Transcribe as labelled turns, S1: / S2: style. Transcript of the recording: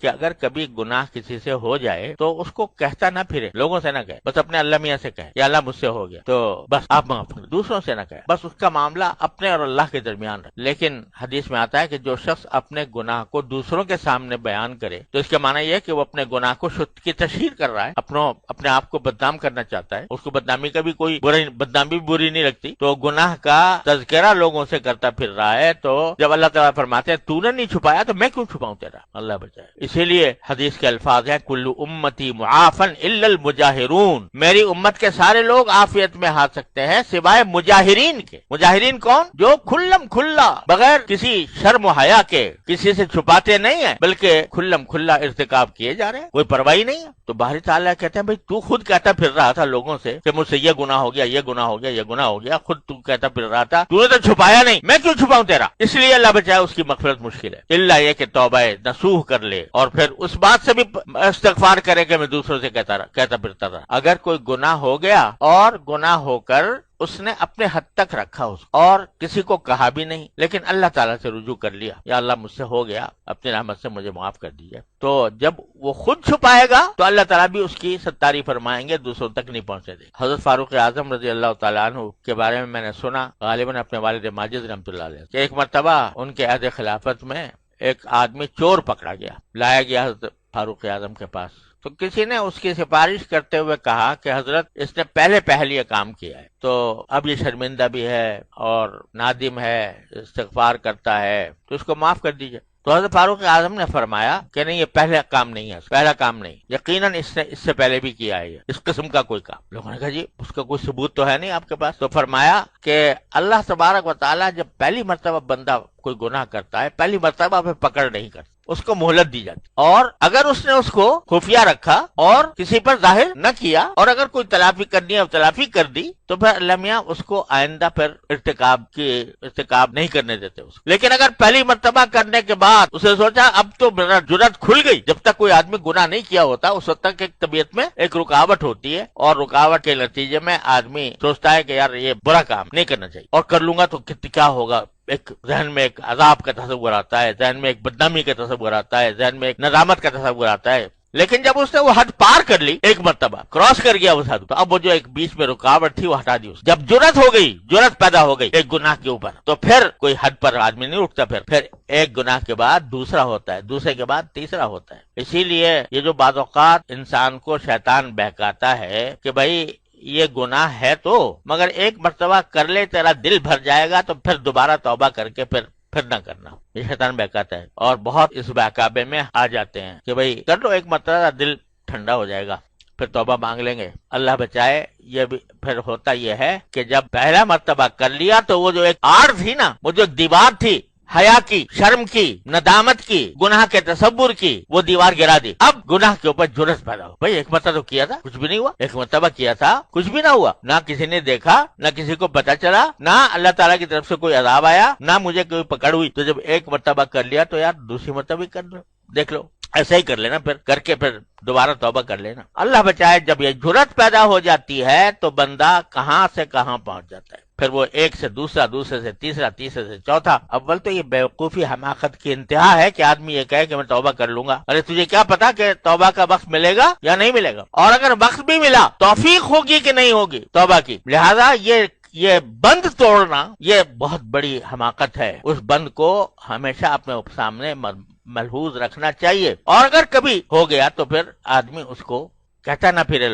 S1: کہ اگر کبھی گناہ کسی سے ہو جائے تو اس کو کہتا نہ پھرے، لوگوں سے نہ کہے، بس اپنے اللہ میاں سے کہے یا اللہ مجھ سے ہو گیا تو بس آپ معاف کریں، دوسروں سے نہ کہے، بس اس کا معاملہ اپنے اور اللہ کے درمیان رہے۔ لیکن حدیث میں آتا ہے کہ جو شخص اپنے گناہ کو دوسروں کے سامنے بیان کرے تو اس کا معنی یہ ہے کہ وہ اپنے گناہ کو کی تشہیر کر رہا ہے، اپنے آپ کو بدنام کرنا چاہتا ہے، اس کو بدنامی کا بھی کوئی بدنامی بری نہیں لگتی، تو گناہ کا تذکرہ لوگوں سے کرتا پھر رہا ہے۔ تو جب اللہ تعالیٰ فرماتے ہیں تو نے نہیں چھپایا تو میں کیوں چھپاؤں تیرا، اللہ بچائے۔ اسی لیے حدیث کے الفاظ ہیں کل امتی معافن الا المجاہرون، میری امت کے سارے لوگ عافیت میں آ سکتے ہیں سوائے مجاہرین کے۔ مجاہرین کون؟ جو کھلم کھلا بغیر کسی شرم و حیا کے کسی سے چھپاتے نہیں ہیں بلکہ کھلم کھلا ارتکاب کیے جا رہے ہیں، کوئی پرواہی نہیں ہے۔ تو باری تعالیٰ کہتے ہیں بھئی تو خود کہتا پھر رہا تھا لوگوں سے کہ مجھ سے یہ گناہ ہو گیا، یہ گناہ ہو گیا، یہ گناہ ہو گیا، خود تو کہتا پھر رہا تھا، تو نے تو چھپایا نہیں، میں کیوں چھپاؤں تیرا؟ اس لیے اللہ بچائے اس کی مغفرت مشکل ہے، الا یہ کہ توبہ نصوح کر لے اور پھر اس بات سے بھی استغفار کرے کہ میں دوسروں سے کہتا پھرتا رہا۔ اگر کوئی گناہ ہو گیا اور گناہ ہو کر اس نے اپنے حد تک رکھا اس اور کسی کو کہا بھی نہیں لیکن اللہ تعالیٰ سے رجوع کر لیا، یا اللہ مجھ سے ہو گیا، اپنی رحمت سے مجھے معاف کر دیجیے، تو جب وہ خود چھپائے گا تو اللہ تعالیٰ بھی اس کی ستاری فرمائیں گے، دوسروں تک نہیں پہنچے دے۔ حضرت فاروق اعظم رضی اللہ تعالیٰ عنہ کے بارے میں نے سنا غالباً اپنے والد ماجد رحمۃ اللہ علیہ کہ ایک مرتبہ ان کے عہد خلافت میں ایک آدمی چور پکڑا گیا، لایا گیا حضرت فاروق اعظم کے پاس، تو کسی نے اس کی سفارش کرتے ہوئے کہا کہ حضرت اس نے پہلے یہ کام کیا ہے تو اب یہ شرمندہ بھی ہے اور نادم ہے، استغفار کرتا ہے، تو اس کو معاف کر دیجئے۔ تو حضرت فاروق اعظم نے فرمایا کہ نہیں، یہ پہلا کام نہیں، یقیناً اس نے اس سے پہلے بھی کیا ہے اس قسم کا کوئی کام۔ لوگوں نے کہا جی اس کا کوئی ثبوت تو ہے نہیں آپ کے پاس؟ تو فرمایا کہ اللہ تبارک و تعالیٰ جب پہلی مرتبہ بندہ کوئی گناہ کرتا ہے پہلی مرتبہ پہ پکڑ نہیں کرتا، اس کو مہلت دی جاتی، اور اگر اس نے اس کو خفیہ رکھا اور کسی پر ظاہر نہ کیا اور اگر کوئی تلافی کرنی ہے تلافی کر دی تو پھر اللہ میاں اس کو آئندہ پھر ارتکاب نہیں کرنے دیتے اس کو۔ لیکن اگر پہلی مرتبہ کرنے کے بعد اسے سوچا اب تو میرا جرات کھل گئی، جب تک کوئی آدمی گناہ نہیں کیا ہوتا اس وقت تک ایک طبیعت میں ایک رکاوٹ ہوتی ہے، اور رکاوٹ کے نتیجے میں آدمی سوچتا ہے کہ یار یہ برا کام نہیں کرنا چاہیے، اور کر لوں گا تو کیا ہوگا، ایک ذہن میں ایک عذاب کا تصور آتا ہے، ذہن میں ایک بدنامی کا تصور آتا ہے، ذہن میں ایک ندامت کا تصور آتا ہے۔ لیکن جب اس نے وہ حد پار کر لی، ایک مرتبہ کراس کر گیا اس حد، تو اب وہ جو ایک بیچ میں رکاوٹ تھی وہ ہٹا دی، جب جرات پیدا ہو گئی ایک گناہ کے اوپر، تو پھر کوئی حد پر آدمی نہیں اٹھتا، پھر ایک گناہ کے بعد دوسرا ہوتا ہے، دوسرے کے بعد تیسرا ہوتا ہے۔ اسی لیے یہ جو بعض اوقات انسان کو شیطان بہکاتا ہے کہ بھائی یہ گناہ ہے تو مگر ایک مرتبہ کر لے تیرا دل بھر جائے گا تو پھر دوبارہ توبہ کر کے پھر نہ کرنا، یہ شیطان بہکاتا ہے، اور بہت اس بہکابے میں آ جاتے ہیں کہ بھئی کر لو ایک مرتبہ دل ٹھنڈا ہو جائے گا پھر توبہ مانگ لیں گے، اللہ بچائے۔ یہ بھی پھر ہوتا یہ ہے کہ جب پہلا مرتبہ کر لیا تو وہ جو ایک آڑ تھی نا، وہ جو ایک دیوار تھی حیا کی، شرم کی، ندامت کی، گناہ کے تصور کی، وہ دیوار گرا دی، اب گناہ کے اوپر جرات پیدا ہو۔ بھئی ایک مرتبہ تو کیا تھا کچھ بھی نہیں ہوا، ایک مرتبہ کیا تھا کچھ بھی نہ ہوا، نہ کسی نے دیکھا، نہ کسی کو پتا چلا، نہ اللہ تعالیٰ کی طرف سے کوئی عذاب آیا، نہ مجھے کوئی پکڑ ہوئی، تو جب ایک مرتبہ کر لیا تو یار دوسری مرتبہ بھی کر لو، دیکھ لو، ایسا ہی کر لینا، پھر کر کے پھر دوبارہ توبہ کر لینا۔ اللہ بچائے جب یہ جرات پیدا ہو جاتی ہے تو بندہ کہاں سے کہاں پہنچ جاتا ہے، پھر وہ ایک سے دوسرا، دوسرے سے تیسرا، تیسرے سے چوتھا۔ اول تو یہ بیوقوفی حماقت کی انتہا ہے کہ آدمی یہ کہے کہ میں توبہ کر لوں گا، ارے تجھے کیا پتا کہ توبہ کا وقت ملے گا یا نہیں ملے گا، اور اگر وقت بھی ملا توفیق ہوگی کہ نہیں ہوگی توبہ کی۔ لہذا یہ بند توڑنا یہ بہت بڑی حماقت ہے، اس بند کو ہمیشہ اپنے سامنے ملحوظ رکھنا چاہیے، اور اگر کبھی ہو گیا تو پھر آدمی اس کو کہتا نہ پھرے لوگ